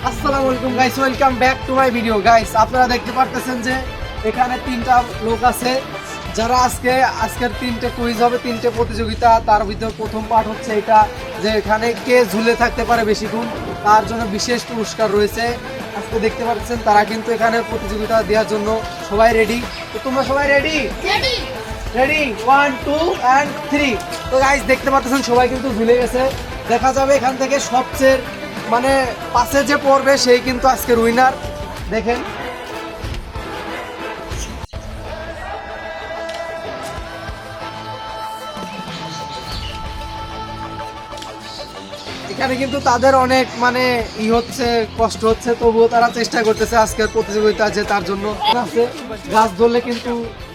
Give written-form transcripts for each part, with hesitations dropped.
আসসালামু আলাইকুম guys, welcome back to my video. Guys আপনারা দেখতে পারতেছেন যে এখানে তিনটা লোক আছে যারা আজকের তিনটে কুইজ হবে, তিনটে প্রতিযোগিতা। তার ভিতর প্রথম পার্ট হচ্ছে এটা যে এখানে কে ঝুলে থাকতে পারে বেশিক্ষণ, তার জন্য বিশেষ পুরস্কার রয়েছে। আজকে দেখতে পাচ্ছেন তারা কিন্তু এখানে প্রতিযোগিতা দেওয়ার জন্য সবাই রেডি। তো তোমরা সবাই রেডি? Ready 1 2 and 3। তো গাইস দেখতে পাচ্ছেন সবাই কিন্তু ঝুলে গেছে। দেখা যাবে এখান থেকে সবচেয়ে মানে পাশে যে পড়বে সেই কিন্তু আজকের উইনার। দেখেন এখানে কিন্তু তাদের অনেক মানে হচ্ছে, কষ্ট হচ্ছে, তবুও তারা চেষ্টা করতেছে আজকের প্রতিযোগিতা যে তার জন্য আছে। গাছ ধরলে কিন্তু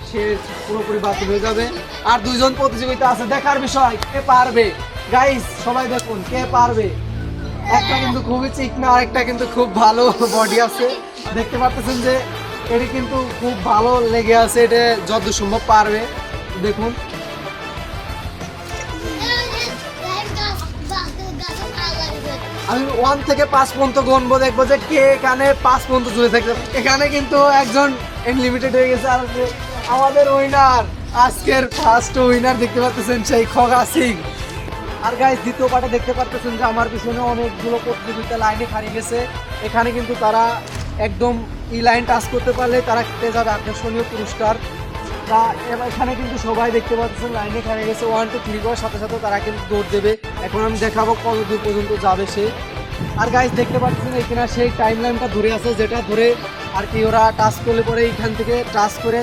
সে পুরোপুরি বাতিল হয়ে যাবে। আর দুইজন প্রতিযোগিতা আছে, দেখার বিষয় কে পারবে। গাইস সবাই দেখুন কে পারবে। একটা কিন্তু খুবই চিকনা আর একটা কিন্তু খুব ভালো বডি আছে। দেখতে পাচ্ছেন যে এটি কিন্তু খুব ভালো লেগে আছে, এটা যত সম্ভব পারবে। দেখুন আমি 1 থেকে 5 পর্যন্ত গণবো, দেখবো যে কে এখানে 5 পর্যন্ত ঝুলে থাকবে। এখানে কিন্তু একজন আনলিমিটেড হয়ে গেছে। আর আমাদের উইনার, আজকের ফার্স্ট উইনার দেখতে পাচ্ছেন সেই খগা সিং। আর গাইস দ্বিতীয় পার্টে দেখতে পাচ্ছেন যে আমার পিছনে অনেকগুলো প্রতিযোগিতা লাইনে হারিয়ে গেছে। এখানে কিন্তু তারা একদম লাইন টাচ করতে পারলে তারা পেয়ে যাবে আকর্ষণীয় পুরস্কার। তা এখানে কিন্তু সবাই দেখতে পাচ্ছেন লাইনে হারিয়ে গেছে। 1 2 3 করার সাথে সাথে তারা কিন্তু দৌড় দেবে। এখন আমি দেখাবো কত দূর পর্যন্ত যাবে সে। আর গাইস দেখতে পাচ্ছেন এখানে সেই টাইম লাইনটা ধরে আছে, যেটা ধরে আর কি ওরা টাচ করলে পরে এখান থেকে টাচ করে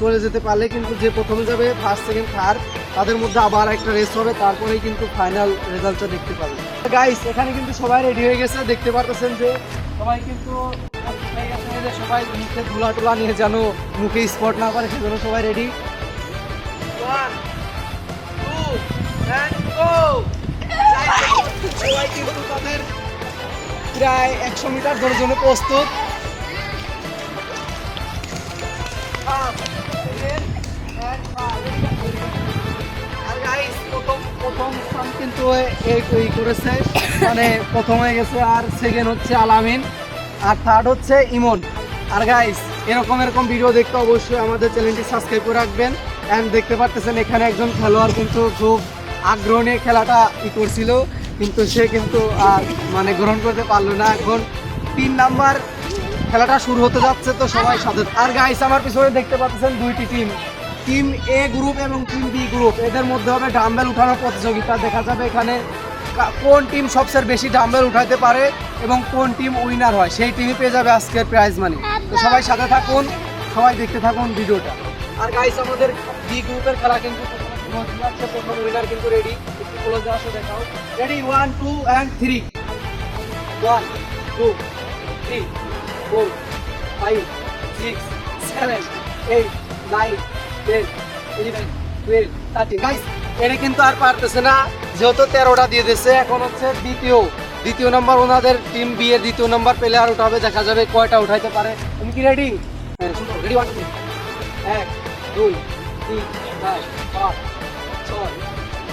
চলে যেতে পারলে কিন্তু যে প্রথমে যাবে ফার্স্ট সেকেন্ড থার্ড তাদের মধ্যে আবার একটা রেস হবে, তারপরেই কিন্তু ফাইনাল রেজাল্টটা দেখতে পাবে। গাইস এখানে কিন্তু সবাই রেডি হয়ে গেছে। দেখতে পাচ্ছেন যে সবাই কিন্তু সবাই মুখে ধুলা টুলা নিয়ে যেন মুখে স্পট না করে সেজন্য সবাই রেডি। 1 2 and go। সবাই কিন্তু তাদের প্রায় 100 মিটার দৌড়ের জন্য প্রস্তুত। প্রথম স্থান কিন্তু এই করেছে, মানে প্রথম হয়ে গেছে। আর সেকেন্ড হচ্ছে আলামিন, আর থার্ড হচ্ছে ইমন। আর গাইস এরকম ভিডিও দেখতে অবশ্যই আমাদের চ্যানেলটি সাবস্ক্রাইব করে রাখবেন। অ্যান্ড দেখতে পাচ্ছেন এখানে একজন খেলোয়াড় কিন্তু খুব আগ্রহ নিয়ে খেলাটা করছিল, কিন্তু সে কিন্তু মানে গ্রহণ করতে পারলো না। এখন 3 নাম্বার খেলাটা শুরু হতে যাচ্ছে, তো সবাই সাথে। আর গাইস আমার পিছনে দেখতে পাচ্ছেন দুইটি টিম, টিম এ গ্রুপ এবং টিম বি গ্রুপ। এদের মধ্যে হবে ডাম্বেল উঠানোর প্রতিযোগিতা। দেখা যাবে এখানে কোন টিম সবচেয়ে বেশি ডাম্বেল উঠাতে পারে এবং কোন টিম উইনার হয় সেই টিমই পেয়ে যাবে আজকের প্রাইজ মানি। তো সবাই সাথে থাকুন, সবাই দেখতে থাকুন ভিডিওটা। আর গাইস আমাদের বি গ্রুপের খেলা কিন্তু প্রথম উইনার কিন্তু রেডি। একটু ক্লোজে আসো, দেখাও। Ready 1 2 and 3। 1 2 3 4 5 6 7 8 9 10 11 12 13। গাইস এটা কিন্তু আর পারতেছে না, যেহেতু 13টা দিয়ে দিয়েছে। এখন হচ্ছে দ্বিতীয় নাম্বার ওনাদের টিম বি এর দ্বিতীয় নাম্বার প্লেয়ার উঠাবে। দেখা যাবে কয়টা উঠাইতে পারে। তুমি কি রেডি? হ্যাঁ রেডি। 1 2 1 2 3 4 5 6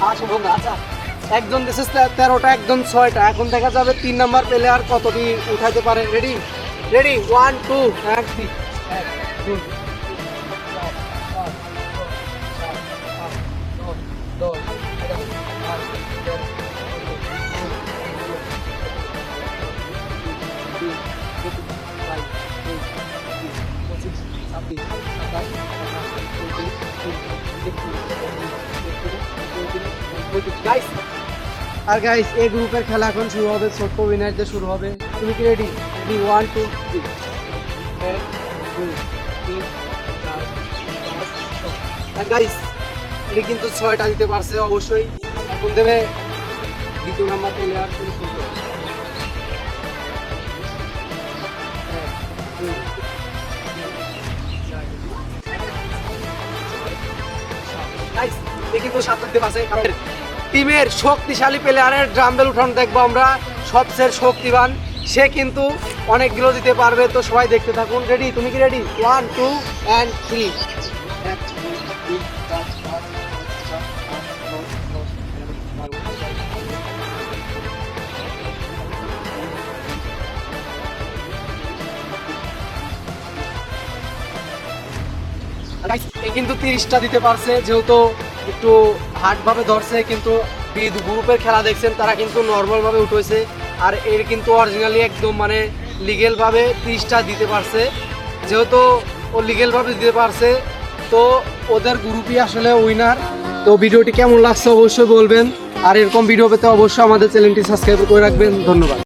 8 সম্ভব না। আচ্ছা একজন দেশে 13টা, একজন 6টা। এখন দেখা যাবে 3 নাম্বার প্লেয়ার কতটি উঠাইতে পারে। Ready 1 2 and 3। 1 2 আর গাইস এই গ্রুপের খেলা এখন শুরু হবে, ছোট্ট উইনারদের শুরু হবে। তুমি কি রেডি? 1 2 3। 1 2 3 4 5 6। আর গাইস এটা কিন্তু 6টা দিতে পারছে অবশ্যই। এখন দেবে দ্বিতীয় নাম্বার প্লেয়ার। তুমি শুরু করো। 1 2 গাইস এটা কিন্তু 7 দিতে পারছে। টিমের শক্তিশালী প্লেয়ারের ডাম্বেল উঠানো দেখবো আমরা। সবচেয়ে শক্তিবান সে কিন্তু অনেকগুলো দিতে পারবে। তো সবাই দেখতে থাকুন। রেডি? তুমি কি রেডি? 1 2 and 3। 1 2 3 4 5 6 7 8 9 10 11 12 এ কিন্তু 30টা দিতে পারছে, যেহেতু একটু হার্ডভাবে ধরছে, কিন্তু গ্রুপের খেলা দেখছেন তারা কিন্তু নর্মালভাবে উঠেছে। আর এর কিন্তু অরিজিনালি একদম মানে লিগেলভাবে 30টা দিতে পারছে। যেহেতু ও লিগেলভাবে দিতে পারছে, তো ওদের গ্রুপই আসলে উইনার। তো ভিডিওটি কেমন লাগছে অবশ্যই বলবেন, আর এরকম ভিডিও পেতে অবশ্যই আমাদের চ্যানেলটি সাবস্ক্রাইব করে রাখবেন। ধন্যবাদ।